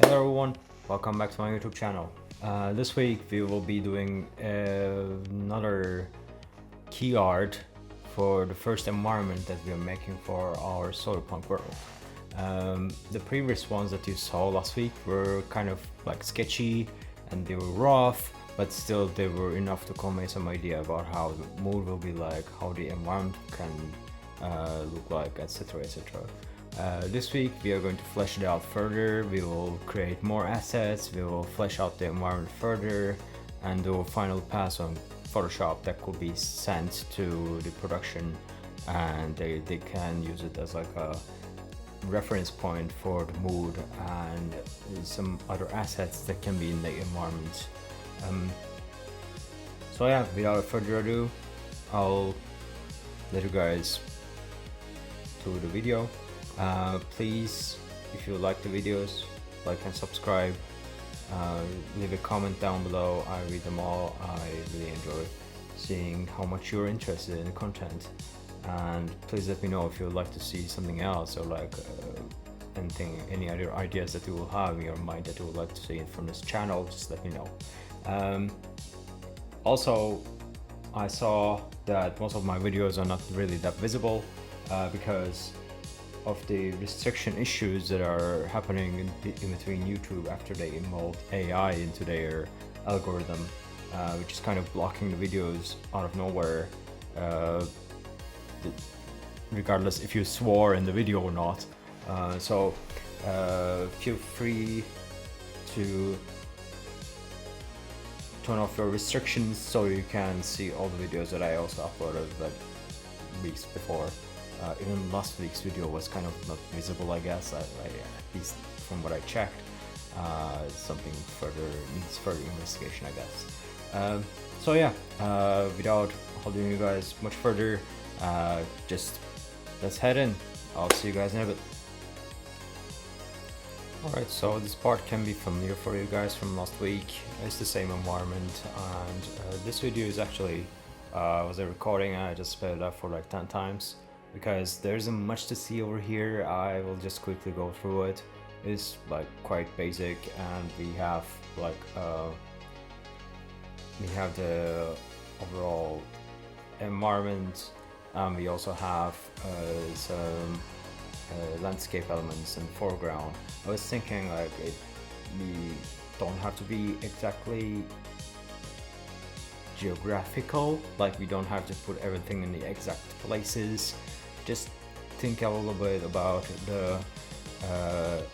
Hello everyone, welcome back to my YouTube channel. This week we will be doing another key art for the first environment that we are making for our Solarpunk world. The previous ones that you saw last week were kind of like sketchy and they were rough, but still they were enough to convey some idea about how the mood will be like, how the environment can look like, etc, etc. This week we are going to flesh it out further. We will create more assets, we will flesh out the environment further, and do a final pass on Photoshop that could be sent to the production, and they can use it as like a reference point for the mood and some other assets that can be in the environment. So yeah, without further ado, I'll let you guys to the video. Please, if you like the videos, like and subscribe. Leave a comment down below. I read them all. I really enjoy seeing how much you're interested in the content, and please let me know if you would like to see something else, or like any other ideas that you will have in your mind that you would like to see from this channel. Just let me know. Also, I saw that most of my videos are not really that visible because of the restriction issues that are happening in between YouTube after they involved AI into their algorithm, which is kind of blocking the videos out of nowhere, regardless if you swore in the video or not. So feel free to turn off your restrictions so you can see all the videos that I also uploaded like weeks before. Even last week's video was kind of not visible, I guess, at least from what I checked. Something needs further investigation, I guess. So yeah, without holding you guys much further, just let's head in. I'll see you guys in a bit. Alright, so this part can be familiar for you guys from last week. It's the same environment, and this video is actually was a recording, and I just sped it up for like 10 times. Because there isn't much to see over here. I will just quickly go through it. It's like quite basic, and we have like we have the overall environment, and we also have some landscape elements in the foreground. I was thinking like we don't have to be exactly geographical, like we don't have to put everything in the exact places. Just think a little bit about the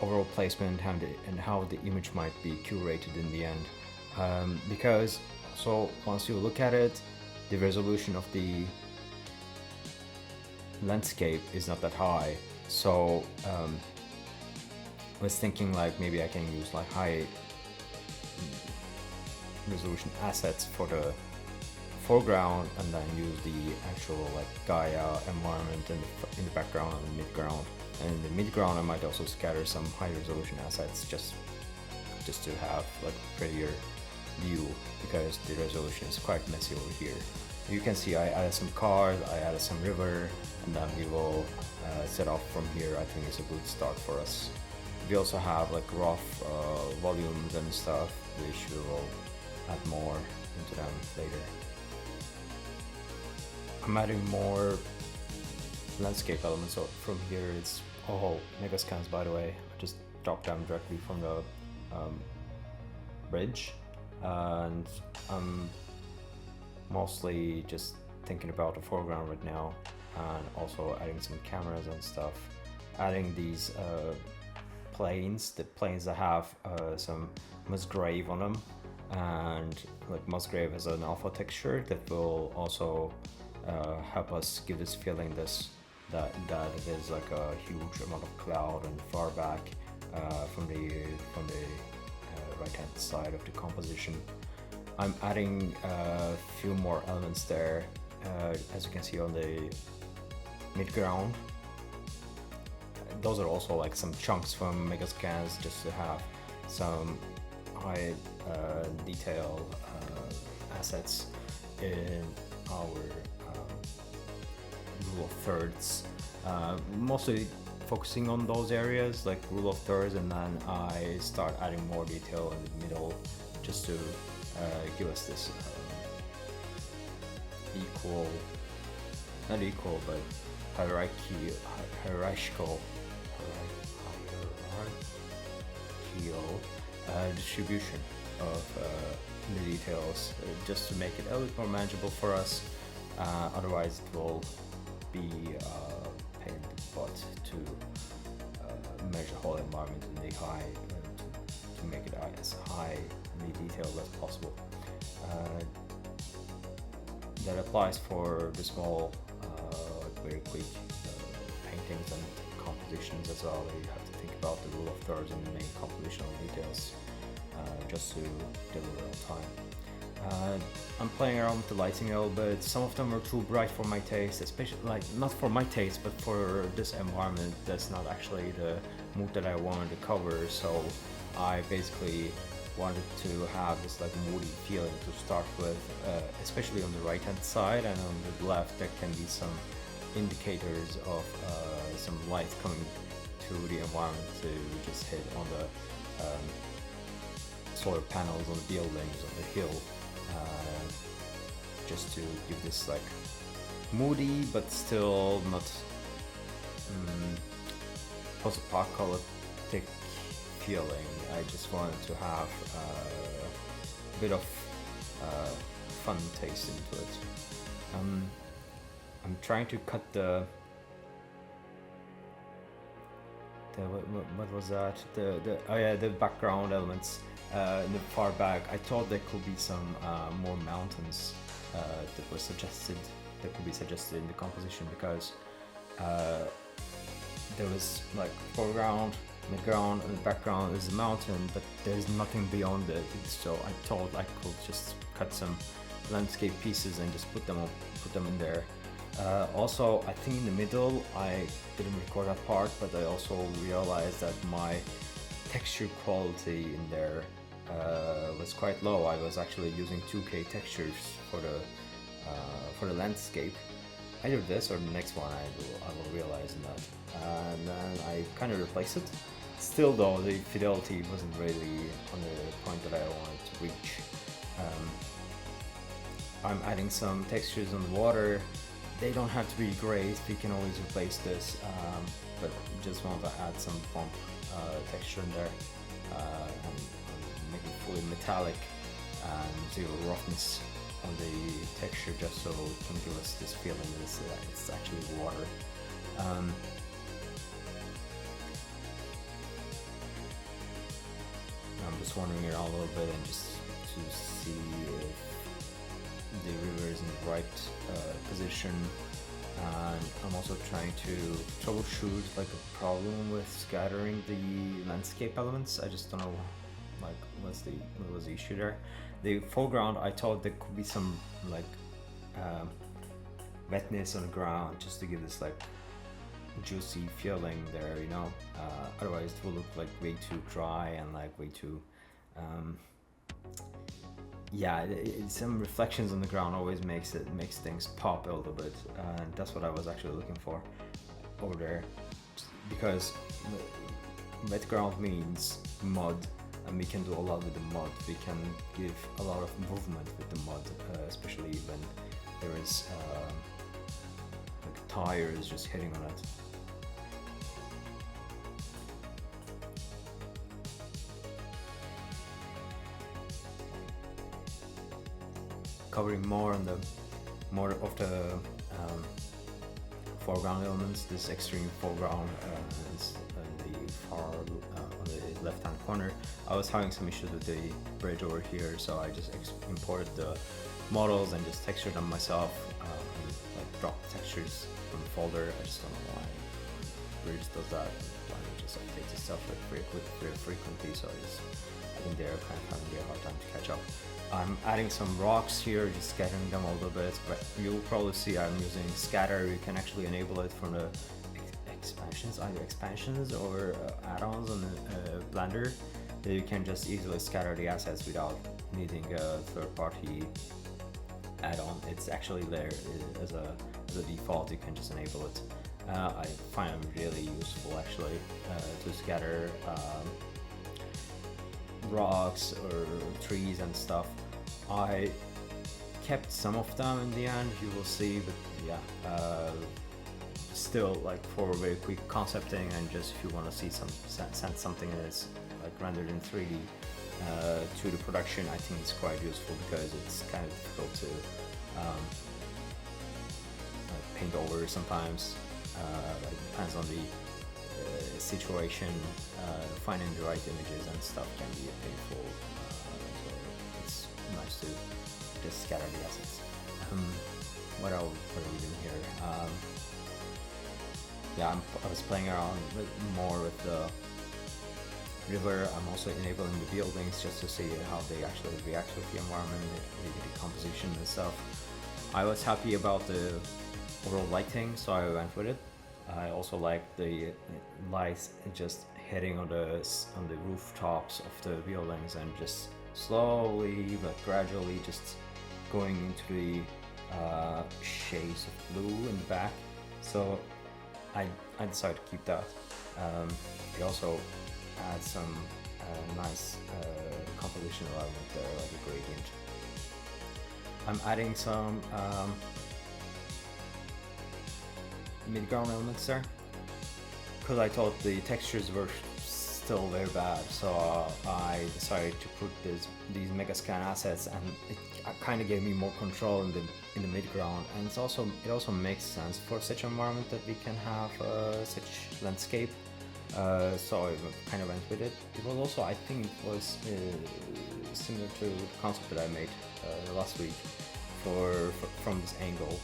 overall placement and how the image might be curated in the end. Because so once you look at it, the resolution of the landscape is not that high. So I was thinking like maybe I can use like high resolution assets for the foreground, and then use the actual like Gaea environment in the background and the midground. And in the midground I might also scatter some high resolution assets just to have like prettier view, because the resolution is quite messy over here. You can see I added some cars, I added some river, and then we will set off from here. I think it's a good start for us. We also have like rough volumes and stuff, which we will add more into them later. I'm adding more landscape elements. So from here it's mega scans, by the way. I just dropped them directly from the bridge, and I'm mostly just thinking about the foreground right now, and also adding some cameras and stuff. Adding these planes, the planes that have some Musgrave on them, and like Musgrave has an alpha texture that will also help us give this feeling that it is like a huge amount of cloud and far back from the right hand side of the composition. I'm adding a few more elements there, as you can see on the midground. Those are also like some chunks from Megascans, just to have some high detail assets in our rule of thirds. Mostly focusing on those areas like rule of thirds, and then I start adding more detail in the middle just to give us this not equal, but hierarchical distribution of the details, just to make it a little more manageable for us. Otherwise it will be pain in the butt to measure whole environment in the high, to make it as high in the detail as possible. That applies for the small, very quick paintings and compositions as well. You have to think about the rule of thirds and the main compositional details just to deliver on time. I'm playing around with the lighting a little bit. Some of them are too bright for my taste, especially like not for my taste, but for this environment. That's not actually the mood that I wanted to cover. So I basically wanted to have this like moody feeling to start with, especially on the right hand side, and on the left there can be some indicators of some light coming to the environment to just hit on the solar panels on the buildings on the hill, just to give this like moody but still not post-apocalyptic feeling. I just wanted to have a bit of fun taste into it. I'm trying to cut the what was that? The background elements in the far back. I thought there could be some more mountains that could be suggested in the composition, because there was like foreground, midground, and the background is a mountain, but there's nothing beyond it. So I thought I could just cut some landscape pieces and just put them in there. Also, I think in the middle I didn't record that part, but I also realized that my texture quality in there was quite low. I was actually using 2K textures for the landscape. Either this or the next one I will realize in that. And then I kind of replaced it. Still though, the fidelity wasn't really on the point that I wanted to reach. I'm adding some textures on the water. They don't have to be great, we can always replace this, but just want to add some bump texture in there, and make it fully metallic and zero roughness on the texture, just so it can give us this feeling that it's actually water. I'm just wandering around a little bit and just to see if the river is in the right position, and I'm also trying to troubleshoot like a problem with scattering the landscape elements. I just don't know like what was the issue there. The foreground, I thought there could be some like wetness on the ground just to give this like juicy feeling there, you know. Otherwise it will look like way too dry and like way too yeah, some reflections on the ground always makes things pop a little bit, and that's what I was actually looking for over there, because wet ground means mud, and we can do a lot with the mud. We can give a lot of movement with the mud, especially when there is like tires just hitting on it. Covering more of the foreground elements. This extreme foreground is the far on the left-hand corner. I was having some issues with the bridge over here, so I just imported the models and just textured them myself, and like dropped textures from the folder. I just don't know why bridge does that. Why it just updates itself like very frequently. So I think they're kind of having a hard time to catch up. I'm adding some rocks here, just scattering them a little bit, but you'll probably see I'm using scatter. You can actually enable it from the expansions, either expansions or add-ons on the Blender. You can just easily scatter the assets without needing a third-party add-on. It's actually there as a default. You can just enable it. I find them really useful actually to scatter rocks or trees and stuff. I kept some of them in the end, you will see, but yeah, still like for very quick concepting and just if you want to see send something that's like rendered in 3D to the production, I think it's quite useful because it's kind of difficult to like paint over sometimes. It depends on the situation. Finding the right images and stuff can be painful, so it's nice to just scatter the assets. What are we doing here? Yeah, I was playing around more with the river. I'm also enabling the buildings just to see how they actually react with the environment, the decomposition and stuff. I was happy about the overall lighting, so I went with it. I also like the lights just hitting on the rooftops of the buildings and just slowly but gradually just going into the shades of blue in the back. So I decided to keep that. It also adds some nice composition element there, like a gradient. I'm adding some mid-ground elements there because I thought the textures were still very bad, so I decided to put these Megascan assets, and it kind of gave me more control in the mid-ground, and it also makes sense for such environment that we can have such landscape. So I kind of went with it. It was also, I think it was similar to the concept that I made last week from this angle.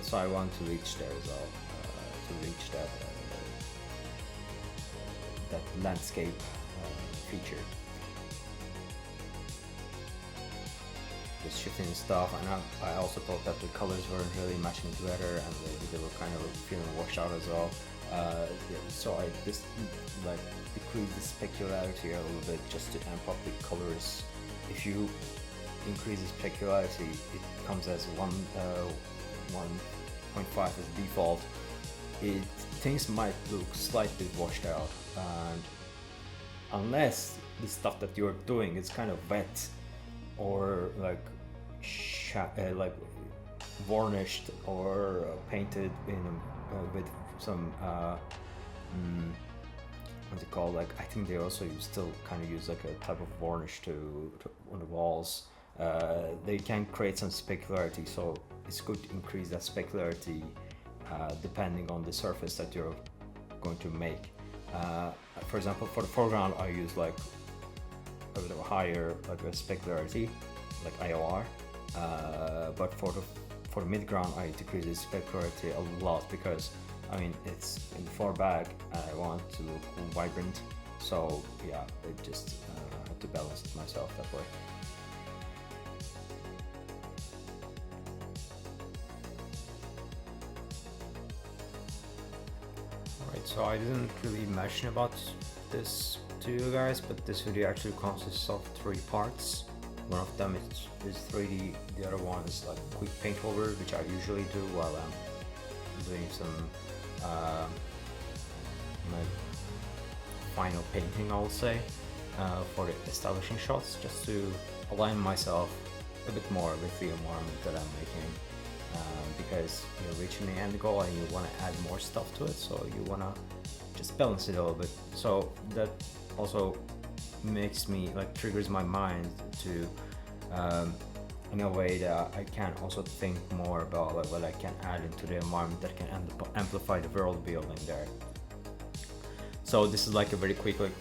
So I want to reach there as well, to reach that landscape feature. Just shifting stuff, and I also thought that the colors weren't really matching together, and they were kind of feeling washed out as well. So I just like decrease the specularity a little bit just to amp up the colors. If you increase the specularity, it comes as 1.5 as default. Things might look slightly washed out, and unless the stuff that you're doing is kind of wet or like varnished or painted with some what's it called? Like I think they also still kind of use like a type of varnish to on the walls. They can create some specularity, so it's good to increase that specularity depending on the surface that you're going to make. For example, for the foreground, I use like a bit of a higher like a specularity, like IOR. But for the midground, I decrease the specularity a lot because I mean it's in the far back and I want to look vibrant. So yeah, it just I have to balance it myself that way. Alright, so I didn't really mention about this to you guys, but this video actually consists of 3 parts. One of them is 3D, the other one is like quick paint over, which I usually do while I'm doing some my final painting, I will say, for the establishing shots, just to align myself a bit more with the environment that I'm making, because you're reaching the end goal and you want to add more stuff to it, so you want to just balance it a little bit. So that also makes me like triggers my mind to in a way that I can also think more about like what I can add into the environment that can amplify the world building there. So this is like a very quick like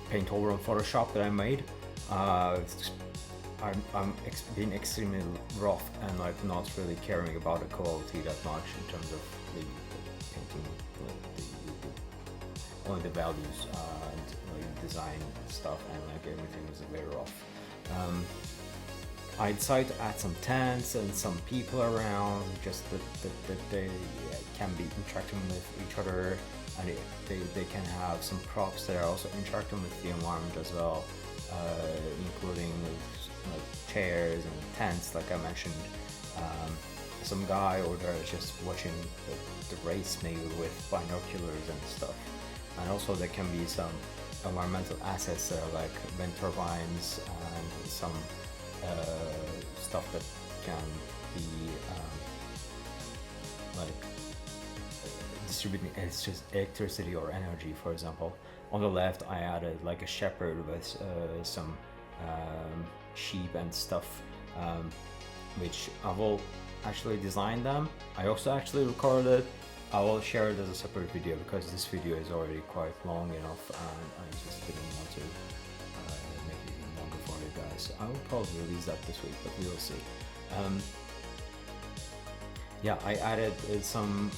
paint over on Photoshop that I made. I'm being extremely rough and like not really caring about the quality that much in terms of the painting, like only the values and like design stuff, and like everything is very rough. I decided to add some tents and some people around, just that they can be interacting with each other, and they can have some props that are also interacting with the environment as well, including like chairs and tents, like I mentioned. some guy over there is just watching the race maybe with binoculars and stuff. And also there can be some environmental assets that are like wind turbines and some stuff that can be like distributing it's just electricity or energy. For example, on the left I added like a shepherd with some sheep and stuff, which I will actually design them. I also actually recorded. I will share it as a separate video because this video is already quite long enough and I just didn't want to make it even longer for you guys. I will probably release that this week, but we will see. Yeah, I added some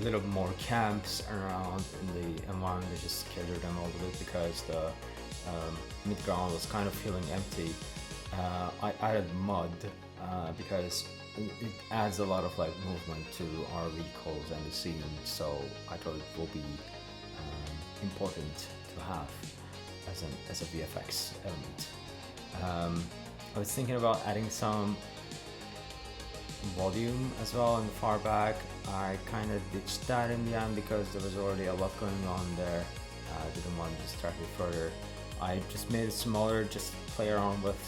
little more camps around in the environment. I just scattered them a little bit because the mid-ground was kind of feeling empty. I added mud because it adds a lot of like movement to our vehicles and the scene, so I thought it will be important to have as a VFX element. I was thinking about adding some volume as well in the far back. I kind of ditched that in the end because there was already a lot going on there. I didn't want to distract it further. I just made it smaller, just play around with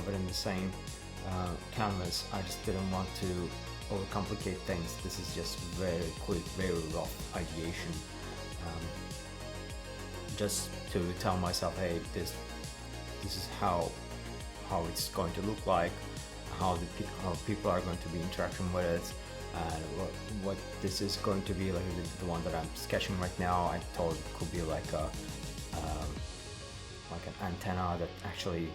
within the same canvas. I just didn't want to overcomplicate things. This is just very quick, very rough ideation, just to tell myself, hey, this is how it's going to look like, how people are going to be interacting with it, and what this is going to be like. The one that I'm sketching right now, I thought it could be like a like an antenna that actually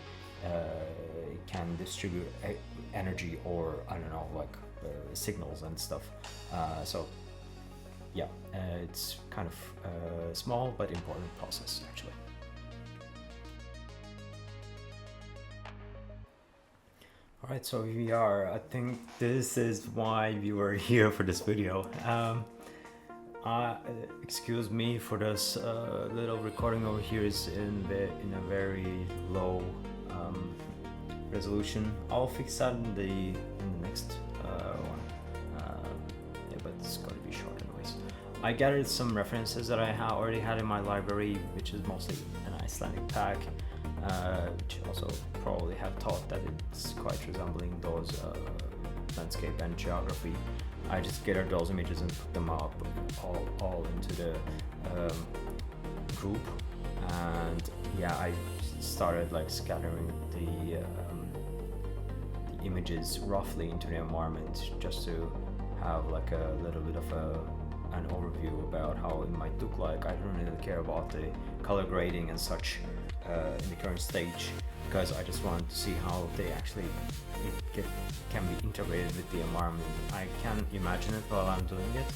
can distribute energy, or I don't know, like signals and stuff. So yeah, it's kind of small but important process actually. Alright, so here we are. I think this is why we were here for this video. Excuse me for this little recording over here is in a very low resolution. I'll fix that in the next one. Yeah, but it's going to be short anyways. I gathered some references that I already had in my library, which is mostly an Icelandic pack, which also probably have thought that it's quite resembling those landscape and geography. I just gathered those images and put them up all into the group, and yeah, I started like scattering the images roughly into the environment just to have like a little bit of an overview about how it might look like. I don't really care about the color grading and such in the current stage, because I just wanted to see how they actually can be integrated with the environment. I can imagine it while I'm doing it,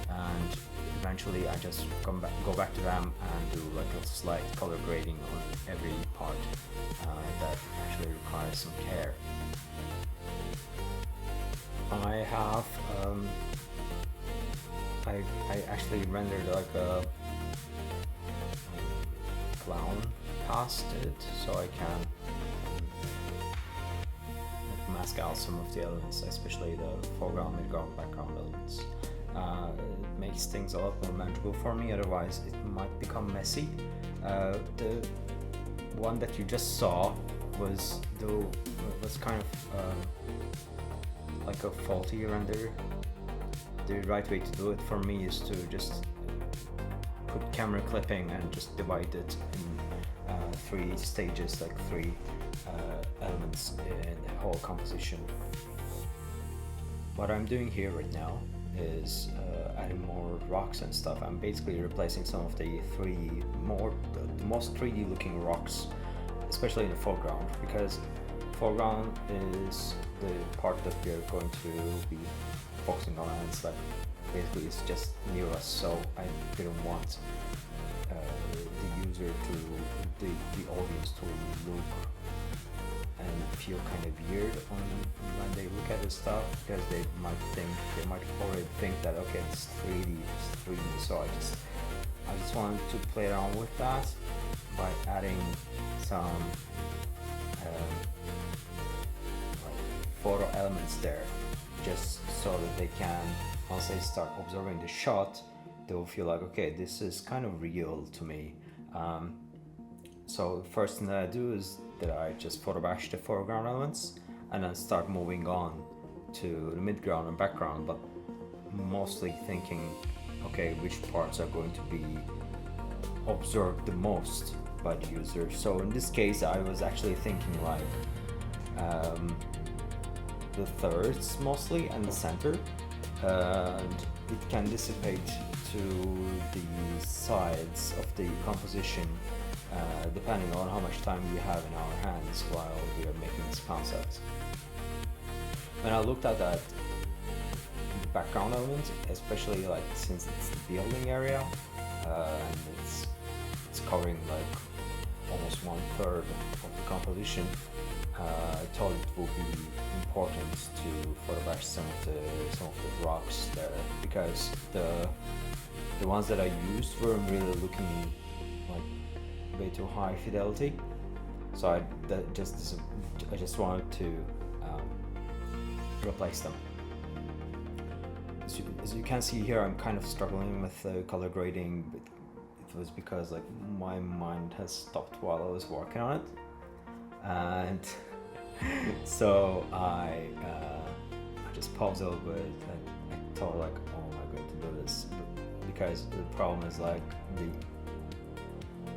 and eventually I just go back to them and do like a slight color grading on every part that actually requires some care. I have I actually rendered like a clown past it, so I can mask out some of the elements, especially the foreground, midground, background elements. It makes things a lot more manageable for me, otherwise it might become messy. The one that you just saw was kind of like a faulty render. The right way to do it for me is to just put camera clipping and just divide it in 3 stages, like 3 elements in the whole composition. What I'm doing here right now is adding more rocks and stuff. I'm basically replacing some of the most 3D looking rocks, especially in the foreground, because foreground is the part that we're going to be focusing on, and it's like basically it's just near us, so I didn't want the user to the audience to look and feel kind of weird when they look at this stuff, because they might already think that okay, it's 3D, so I just wanted to play around with that by adding some like photo elements there, just so that they can, once they start observing the shot, they will feel like, okay, this is kind of real to me. So the first thing that I do is that I just photo bash the foreground elements and then start moving on to the midground and background, but mostly thinking, okay, which parts are going to be observed the most by the user. So in this case, I was actually thinking like the thirds mostly and the center, and it can dissipate to the sides of the composition depending on how much time we have in our hands while we are making this concept. When I looked at that background element, especially like since it's the building area and it's covering like almost 1/3 of the composition, I thought it would be important to photo bash some of the rocks there, because the ones that I used weren't really looking like way too high fidelity, so I just wanted to replace them. As you can see here, I'm kind of struggling with color grading, but it was because like my mind has stopped while I was working on it, and so I just paused a little bit and I thought like, oh, am I going to do this? Because the problem is like the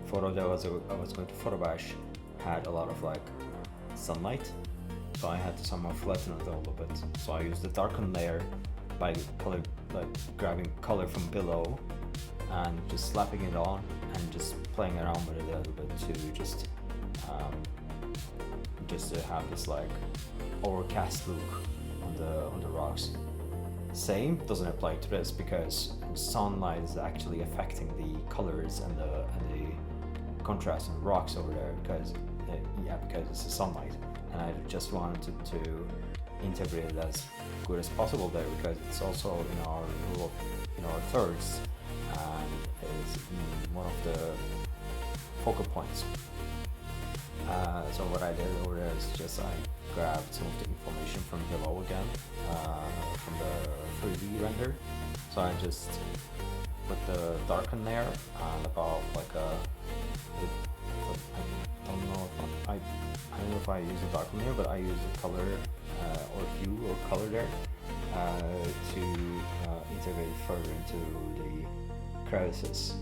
photo that I was going to photo bash had a lot of like sunlight, so I had to somehow flatten it a little bit. So I used the darken layer by grabbing color from below and just slapping it on and just playing around with it a little bit to just to have this like overcast look on the rocks. Same doesn't apply to this because sunlight is actually affecting the colors and the contrast in rocks over there, because it's the sunlight, and I just wanted to integrate it as good as possible there, because it's also in our thirds and it's one of the focal points. So what I did over there is just I grabbed some of the information from below again, from the 3D render. So I just put the darken layer and about like I don't know if I use the darken layer, but I use the color or hue or color there to integrate further into the crevices.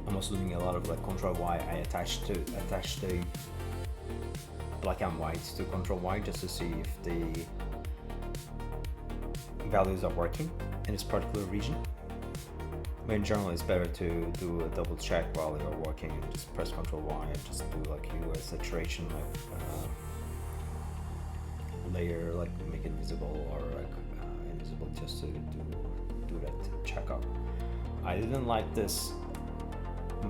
I'm also doing a lot of like Ctrl Y. I attached the black and white to Ctrl Y just to see if the values are working in this particular region. But in general, it's better to do a double check while you're working and just press Ctrl Y and just do like hue or saturation, like layer, like make it visible or like invisible, just to do that checkup. I didn't like this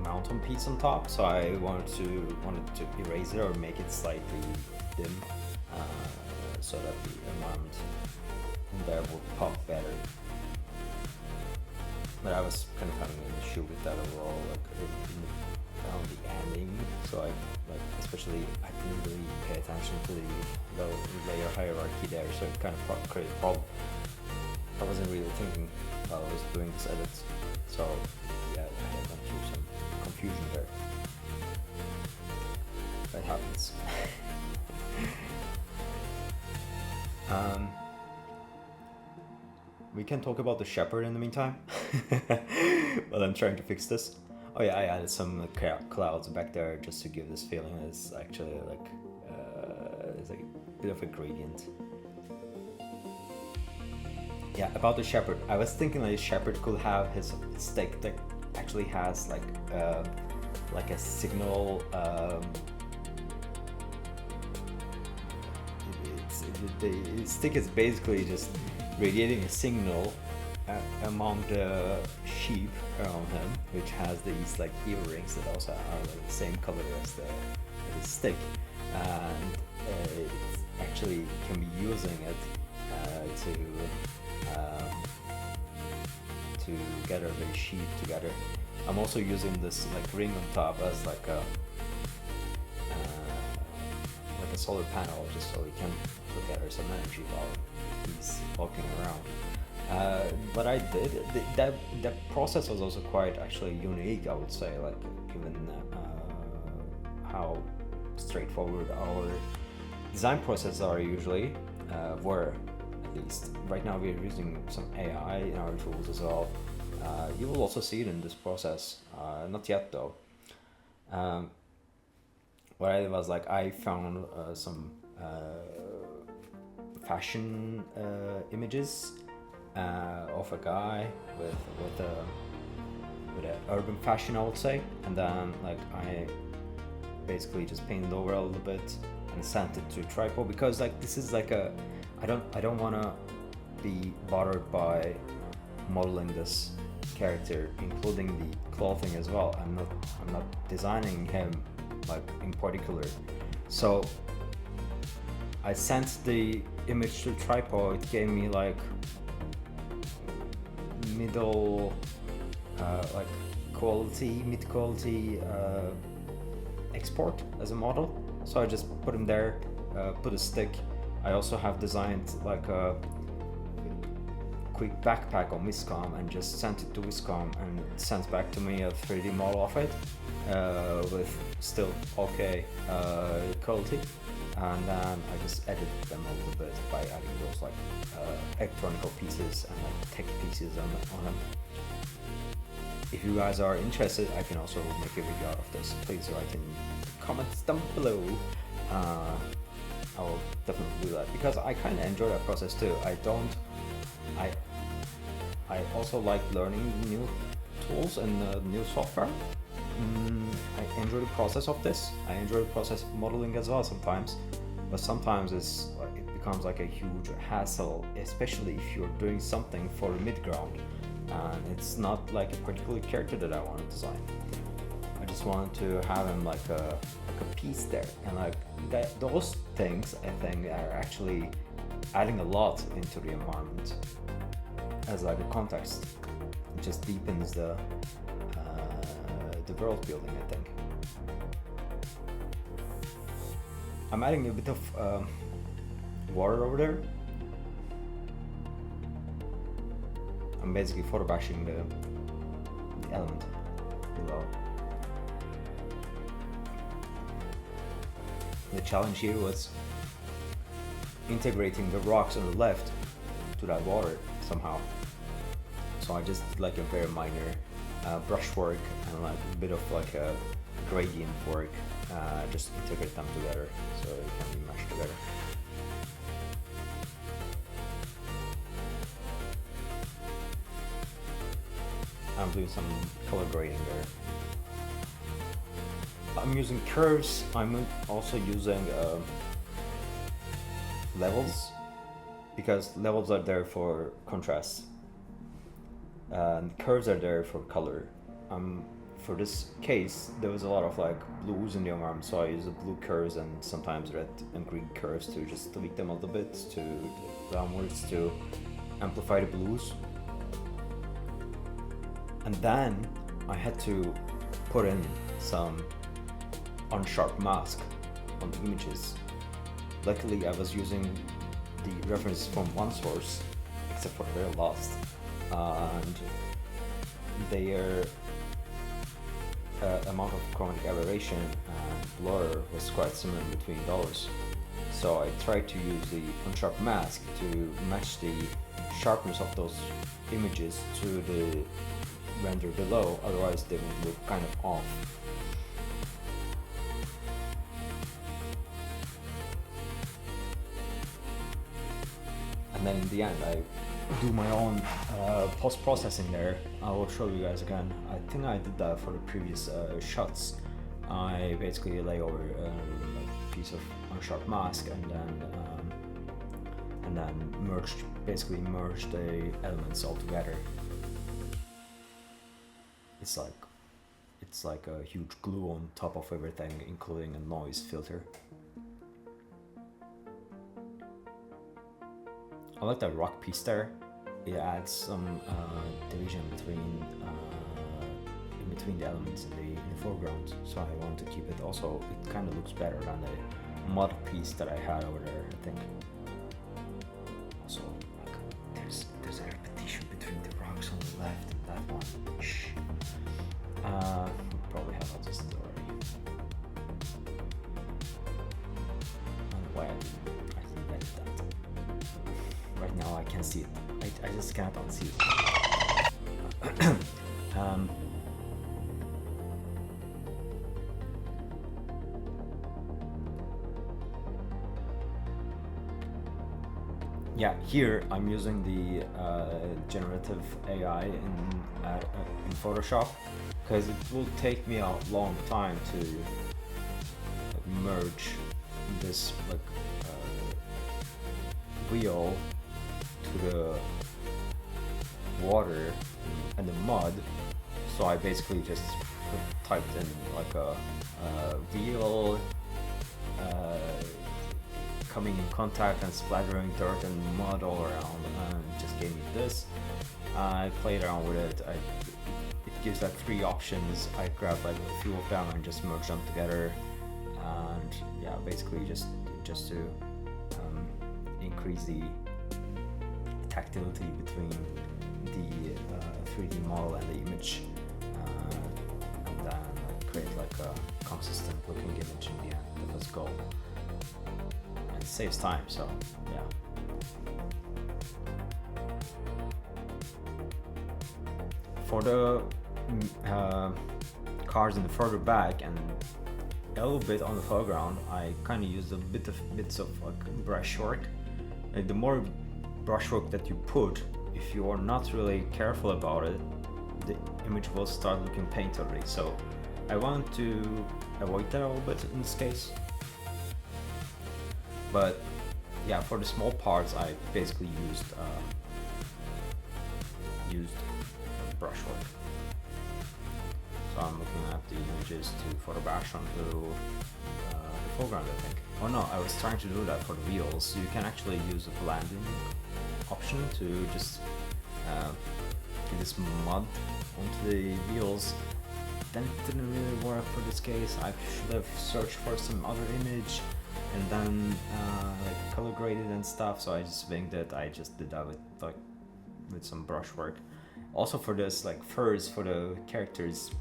mountain piece on top, so I wanted to erase it or make it slightly dim, so that the environment there will pop better. But I was kind of having an issue with that overall, like around the ending. So I especially I didn't really pay attention to the layer hierarchy there, so it kind of created a problem. I wasn't really thinking while I was doing this edit, so yeah, I had gone through some confusion there. That happens. We can talk about the shepherd in the meantime, while I'm trying to fix this. Oh yeah, I added some clouds back there just to give this feeling. It's actually like it's like a bit of a gradient. Yeah, about the shepherd, I was thinking like the shepherd could have his stick that actually has like a signal. The stick is basically just radiating a signal among the sheep around him, which has these like earrings that also are like the same color as the stick, and it actually can be using it to gather the sheep together. I'm also using this like ring on top as like a solar panel, just so we can gather some energy while he's walking around. What I did, that process was also quite actually unique, I would say, like given how straightforward our design processes are usually, were at least. Right now we're using some AI in our tools as well. You will also see it in this process, not yet though. What I did was like I found some fashion images of a guy with an urban fashion, I would say, and then like I basically just painted over a little bit and sent it to Tripod, because like this is like a I don't want to be bothered by modeling this character, including the clothing as well. I'm not designing him like in particular. So I sent the image to Tripod. It gave me like middle like mid-quality export as a model. So I just put him there, put a stick. I also have designed like a quick backpack on Viscom and just sent it to Viscom, and it sent back to me a 3D model of it with still okay quality. And then I just edited them a little bit by adding those like electronical pieces and like tech pieces on them. If you guys are interested, I can also make a video out of this. Please write in the comments down below. I will definitely do that because I kind of enjoy that process too. I also like learning new tools and new software. I enjoy the process of this. I enjoy the process of modeling as well sometimes, but sometimes it becomes like a huge hassle, especially if you're doing something for a mid-ground and it's not like a particular character that I want to design. I just wanted to have him like a piece there, and like those things I think are actually adding a lot into the environment as like a context. It just deepens the world building, I think. I'm adding a bit of water over there. I'm basically photobashing the element below. The challenge here was integrating the rocks on the left to that water somehow. So I just did like a very minor brushwork and like a bit of like a gradient work, just integrate them together so they can be meshed together. I'm doing some color grading there. I'm using curves. I'm also using levels, because levels are there for contrast and curves are there for color. For this case, there was a lot of like blues in the environment, so I use the blue curves and sometimes red and green curves to just tweak them a little bit to downwards to amplify the blues. And then I had to put in some unsharp mask on the images. Luckily I was using the reference from one source, except for they're lost, and their amount of chromatic aberration and blur was quite similar between those. So I tried to use the unsharp mask to match the sharpness of those images to the render below, otherwise they would look kind of off. And then in the end I do my own post-processing there. I will show you guys again. I think I did that for the previous shots. I basically lay over a piece of unsharp mask and then basically merge the elements all together. It's like a huge glue on top of everything, including a noise filter. I like that rock piece there. It adds some division between between the elements in the foreground. So I want to keep it also, it kind of looks better than the mud piece that I had over there, I think. Also, like, there's a repetition between the rocks on the left and that one. Shh. We probably have noticed it already. I don't know why I think I did that. Right now I can't see it. I just can't unsee it. Yeah, here I'm using the generative AI in Photoshop, because it will take me a long time to merge this like wheel to the water and the mud. So I basically just typed in like a wheel coming in contact and splattering dirt and mud all around, and it just gave me this. I played around with it. It gives like 3 options. I grabbed like a few of them and just merged them together, and yeah, basically just to increase the tactility between the 3D model and the image, and then create like a consistent looking image in the end. That was goal. And it saves time, so yeah. For the cars in the further back and a little bit on the foreground, I kind of used bits of like brushwork. And the more brushwork that you put, if you are not really careful about it, the image will start looking painterly. So I want to avoid that a little bit in this case. But yeah, for the small parts, I basically used brushwork. So I'm looking at the images to photo bash onto the foreground, I think. Oh no, I was trying to do that for the wheels. You can actually use a blending option to just get this mud onto the wheels. Then it didn't really work for this case. I should have searched for some other image and then like color graded and stuff. So I just think that I just did that with some brushwork. Also for this like furs for the characters,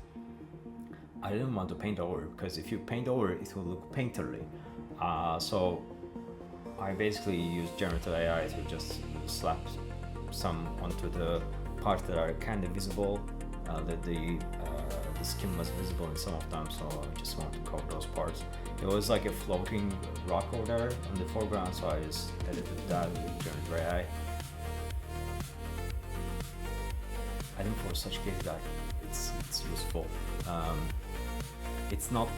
I didn't want to paint over, because if you paint over it will look painterly. So I basically used generative AI to just slap some onto the parts that are kind of visible, that the skin was visible in some of them, so I just wanted to cover those parts. It was like a floating rock over there in the foreground, so I just edited that with generative AI. I think for such cases that it's useful. It's not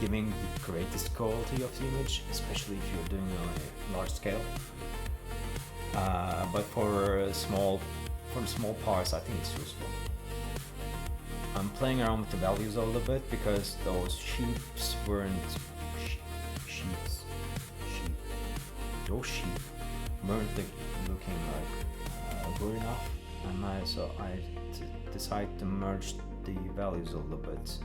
giving the greatest quality of the image, especially if you're doing on a large scale. But for the small parts, I think it's useful. I'm playing around with the values a little bit because those sheeps weren't looking like good enough, and so I decided to merge the values a little bit. So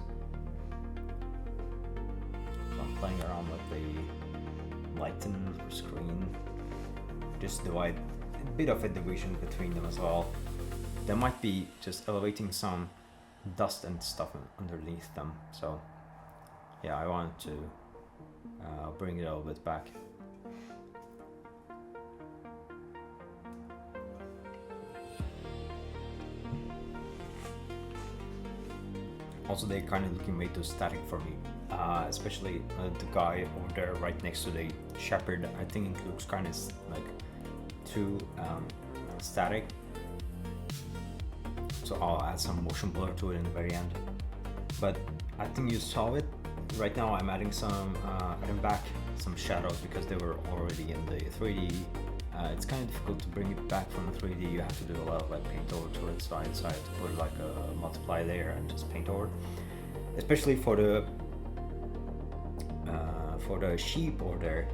I'm playing around with the lighten screen, just divide a bit of a division between them as well. There might be just elevating some dust and stuff underneath them, so yeah, I wanted to bring it a little bit back. Also, they're kind of looking way too static for me, especially the guy over there right next to the shepherd. I think it looks kind of like too static. So I'll add some motion blur to it in the very end. But I think you saw it. Right now I'm adding back some shadows because they were already in the 3D. It's kind of difficult to bring it back from 3D. You have to do a lot of like paint over to it, so I decided to put like a multiply layer and just paint over it. Especially for the sheep over there,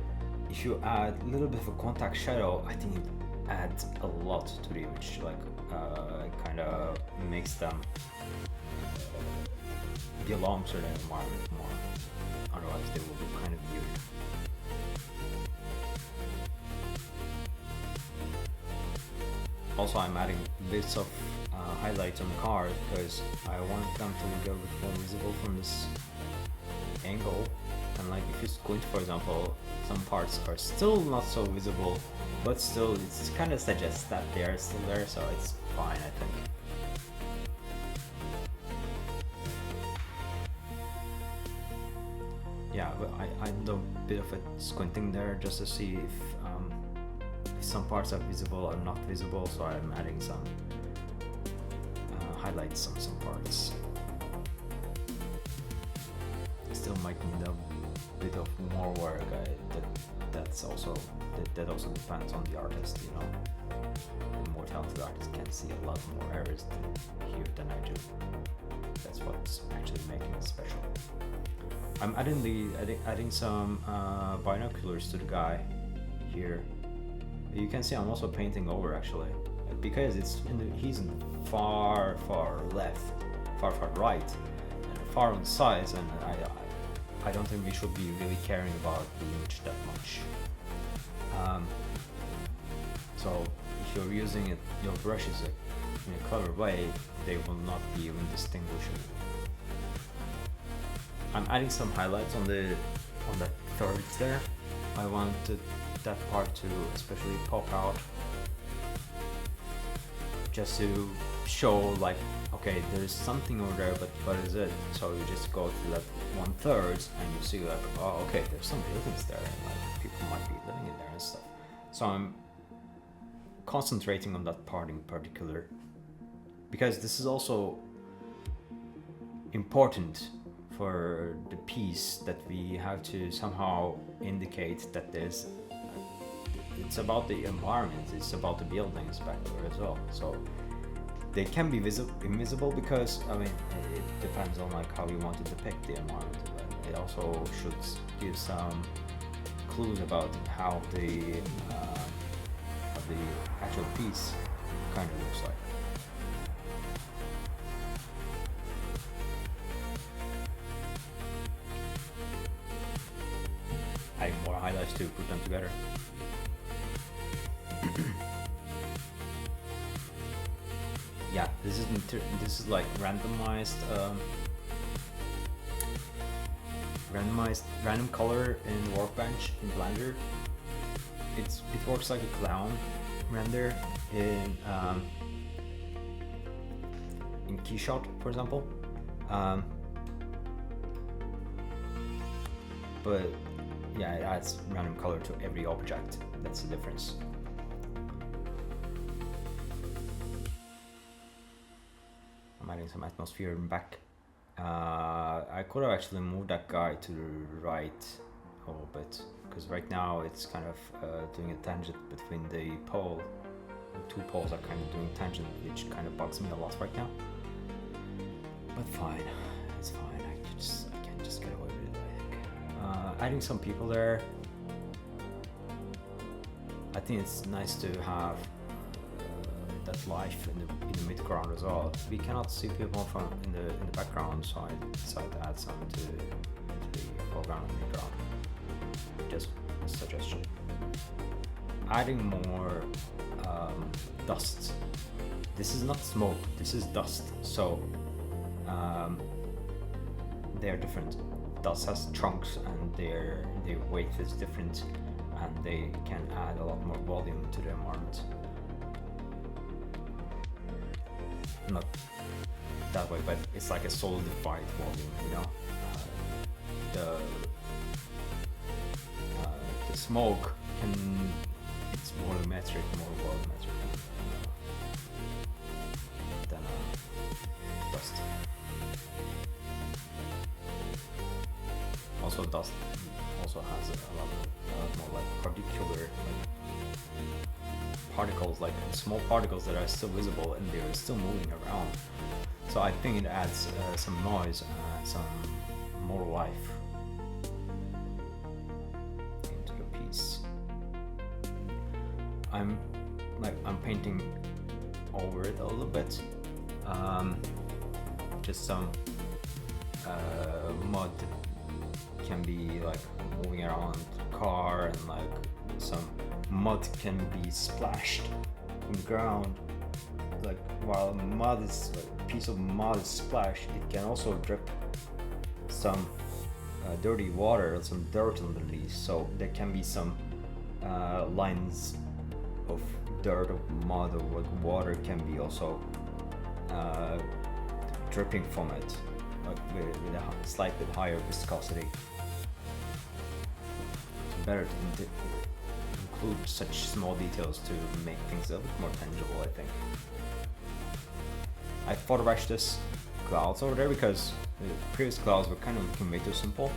if you add a little bit of a contact shadow, I think it adds a lot to the image. Like kind of makes them belong to the environment more. Otherwise they will be kind of weird. Also, I'm adding bits of highlights on the cars because I want them to look a bit more visible from this angle. And like if you squint, for example, some parts are still not so visible, but still it kind of suggests that they are still there, so it's fine, I think. Yeah, but I do a bit of a squinting there just to see if some parts are visible or not visible, so I'm adding some highlights on some parts. Still might need a bit of more work. That also depends on the artist, you know. The more talented artist can see a lot more errors here than I do. That's what's actually making it special. I'm adding some binoculars to the guy here. You can see I'm also painting over actually, because he's in far left, far right, and far on the sides, and I don't think we should be really caring about the image that much. So if you're using your brushes in a clever way, they will not be even distinguishable. I'm adding some highlights on the thirds there. I wanted that part to especially pop out, just to show like, okay, there's something over there, but what is it? So you just go to that 1/3 and you see like, oh, okay, there's some buildings there, and like people might be living in there and stuff. So I'm concentrating on that part in particular, because this is also important for the piece, that we have to somehow indicate that it's about the environment, it's about the buildings back there as well. So they can be invisible because, I mean, it depends on like how you want to depict the environment, but it also should give some clues about how the actual piece kind of looks like. Adding more highlights to put them together. Yeah, this is like randomized random color in Workbench in Blender. It works like a clown render in Keyshot, for example. But yeah, it adds random color to every object. That's the difference. I'm adding some atmosphere in back. I could have actually moved that guy to the right a little bit, because right now it's kind of doing a tangent between the pole. The two poles are kind of doing tangent, which kind of bugs me a lot right now. But fine, it's fine. I can just get away with it, I think. Adding some people there. I think it's nice to have that life in the midground as well. We cannot see people from in the background, so I decided to add some to the foreground and midground. Just a suggestion. Adding more dust. This is not smoke. This is dust. So they're different. Dust has chunks, and their weight is different, and they can add a lot more volume to the environment. Not that way, but it's like a solidified volume, you know. The smoke it's volumetric, more volumetric than dust. Also, dust also has a lot more like particular particles, like small particles that are still visible and they're still moving around. So I think it adds some noise and some more life into the piece. I'm painting over it a little bit, just some mud can be like moving around the car, and like some mud can be splashed on the ground. Like while mud is a piece of mud is splashed, it can also drip some dirty water, some dirt underneath. So there can be some lines of dirt or mud or water can be also dripping from it, like with a slightly higher viscosity. It's better to include such small details to make things a bit more tangible, I think. I photographed this clouds over there because the previous clouds were kind of looking way too simple.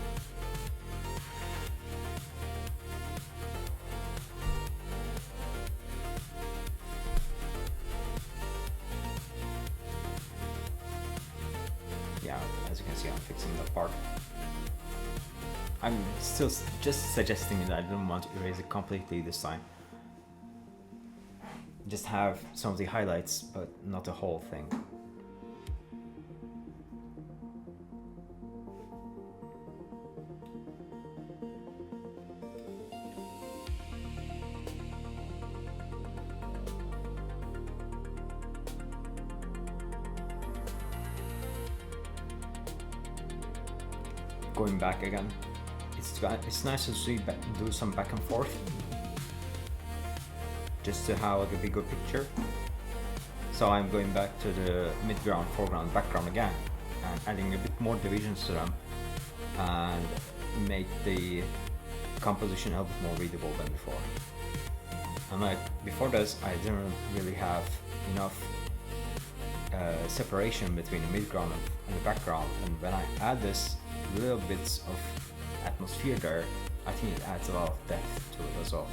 Yeah, as you can see, I'm fixing that part. I'm still just suggesting that I don't want to erase it completely this time. Just have some of the highlights, but not the whole thing. Going back again, it's nice to see do some back and forth, just to have like a bigger picture. So I'm going back to the midground, foreground, background again, and adding a bit more divisions to them, and make the composition a bit more readable than before. And like before this, I didn't really have enough separation between the midground and the background, and when I add this little bits of atmosphere there, I think it adds a lot of depth to it as well.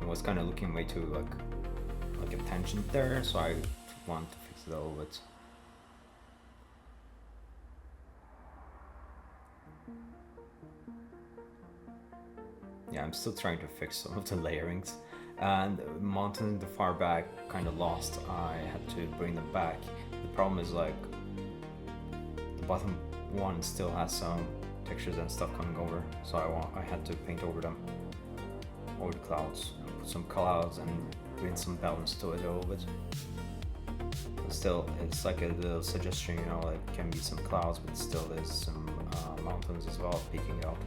It was kind of looking way too like a tangent there, so I want to fix it a little bit. Yeah, I'm still trying to fix some of the layerings, and mountains in the far back kind of lost. I had to bring them back. The problem is like the bottom one still has some textures and stuff coming over, so I had to paint over them, over the clouds, and put some clouds and bring some balance to it a little bit. But still, it's like a little suggestion, you know, like can be some clouds, but still there's some mountains as well peeking out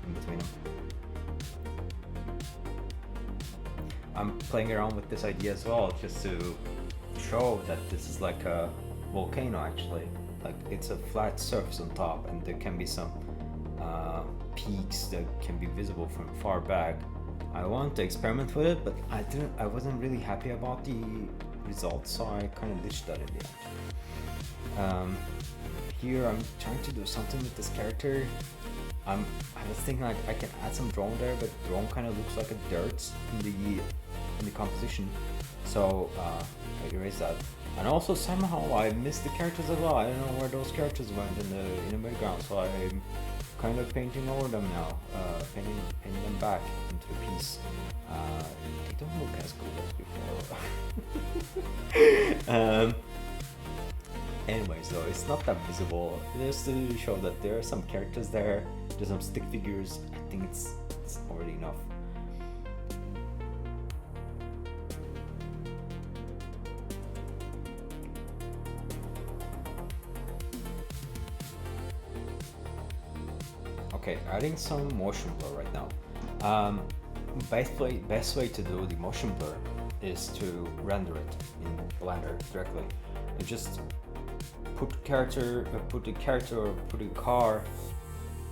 in between them. I'm playing around with this idea as well, just to show that this is like a volcano actually. Like it's a flat surface on top, and there can be some peaks that can be visible from far back. I want to experiment with it, but I wasn't really happy about the results, so I kind of ditched that in the end. Here I'm trying to do something with this character. I was thinking like I can add some drone there, but drone kind of looks like a dirt in the composition, so I erased that. And also somehow I missed the characters as well. I don't know where those characters went in the background, so I'm kind of painting over them now, painting them back into a piece. They don't look as good as before. Anyways though, it's not that visible, just to show that there are some characters there, there's some stick figures. I think it's already enough. Okay, adding some motion blur right now. Best way to do the motion blur is to render it in Blender directly. You just put a character or put a car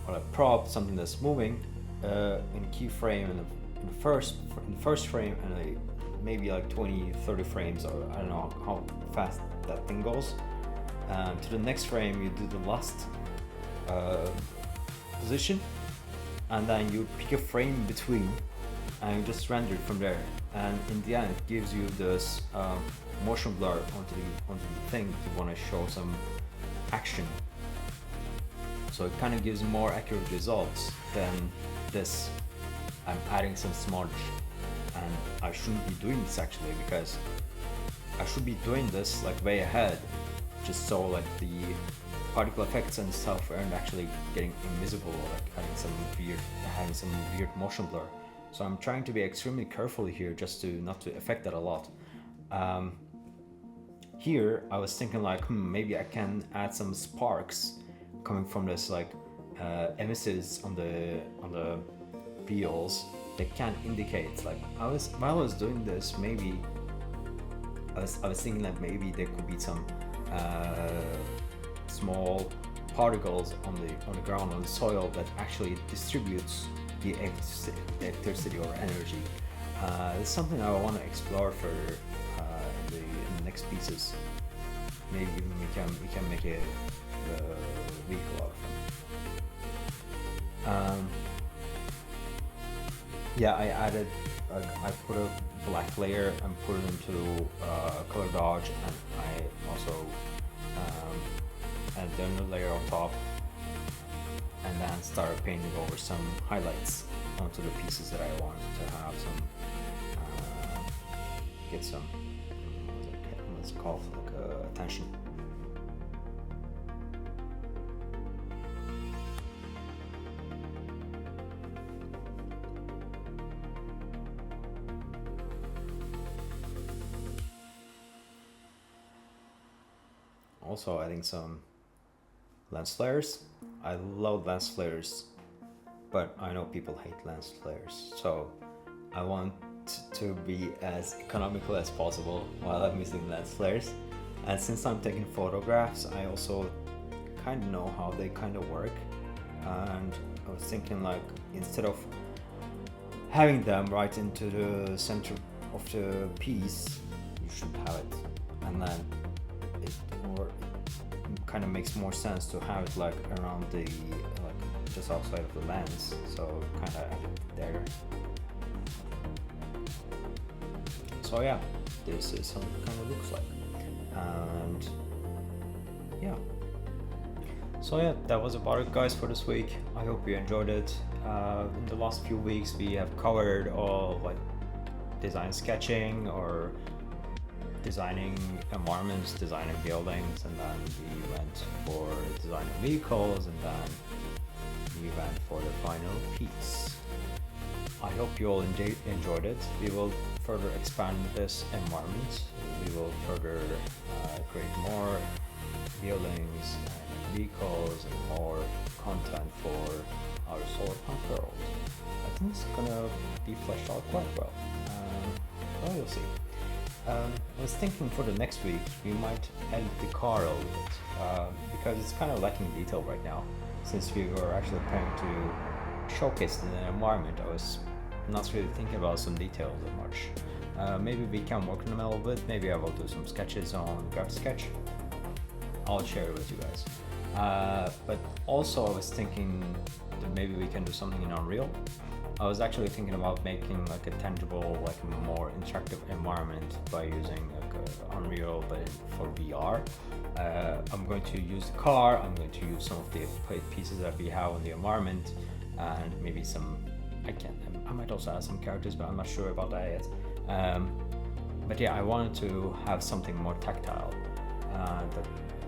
or a prop, something that's moving, in keyframe in the first frame, and maybe like 20-30 frames, or I don't know how fast that thing goes. To the next frame, you do the last position, and then you pick a frame in between, and you just render it from there. And in the end, it gives you this motion blur onto the thing if you want to show some action. So so it kind of gives more accurate results than this. I'm adding some smudge, and I shouldn't be doing this actually, because I should be doing this like way ahead, just so like the particle effects and stuff aren't actually getting invisible, or like having some weird motion blur. So I'm trying to be extremely careful here, just to not to affect that a lot. Here I was thinking like, maybe I can add some sparks coming from this like emissives on the wheels that can indicate, like while I was doing this, maybe I was thinking that maybe there could be some small particles on the ground, on the soil, that actually distributes the electricity or energy. It's something I want to explore further in the next pieces. Maybe even we can make a vehicle out of them. Yeah, I put a black layer and put it into color dodge, and I also added another layer on top, and then started painting over some highlights onto the pieces that I wanted to have some get some what's it called, like attention. Also adding some lens flares. I love lens flares, but I know people hate lens flares, so I want to be as economical as possible while I'm using lens flares. And since I'm taking photographs, I also kind of know how they kind of work, and I was thinking like, instead of having them right into the center of the piece, you should have it, and then it kind of makes more sense to have it like around the, like just outside of the lens, so kind of add it there. So yeah, this is how it kind of looks like, and yeah. So yeah, that was about it, guys, for this week. I hope you enjoyed it. In the last few weeks we have covered all like design sketching, or designing environments, designing buildings, and then we went for designing vehicles, and then we went for the final piece. I hope you all enjoyed it. We will further expand this environment. We will further create more buildings and vehicles and more content for our Solarpunk world. I think it's gonna be fleshed out quite well. Well, we'll see. I was thinking for the next week we might edit the car a little bit, because it's kind of lacking detail right now. Since we were actually planning to showcase in an environment, I was not really thinking about some details that much. Maybe we can work on them a little bit. Maybe I will do some sketches on Graph Sketch. I'll share it with you guys. But also I was thinking that maybe we can do something in Unreal. I was actually thinking about making like a tangible, like more interactive environment by using like Unreal, but for VR. I'm going to use the car, I'm going to use some of the pieces that we have on the environment, and maybe some, I might also add some characters, but I'm not sure about that yet. But yeah, I wanted to have something more tactile, that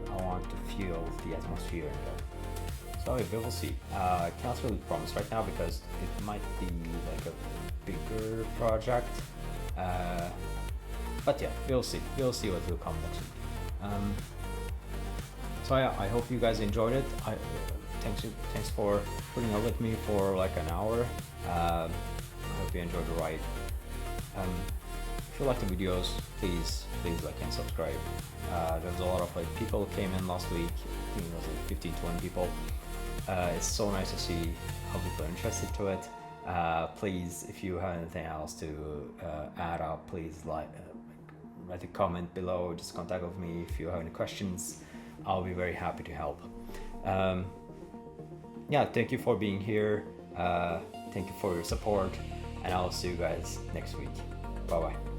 I want to feel the atmosphere in there. So we will see. I can't really promise right now because it might be like a bigger project. But yeah, we'll see. We'll see what will come next week. So yeah, I hope you guys enjoyed it. Thanks for putting up with me for like an hour. I hope you enjoyed the ride. If you like the videos, please like and subscribe. There's a lot of like people came in last week. I think it was like 15-20 people. It's so nice to see how people are interested to it. Please, if you have anything else to add up, please write a comment below. Just contact with me if you have any questions. I'll be very happy to help. Yeah, thank you for being here. Thank you for your support, and I'll see you guys next week. Bye bye.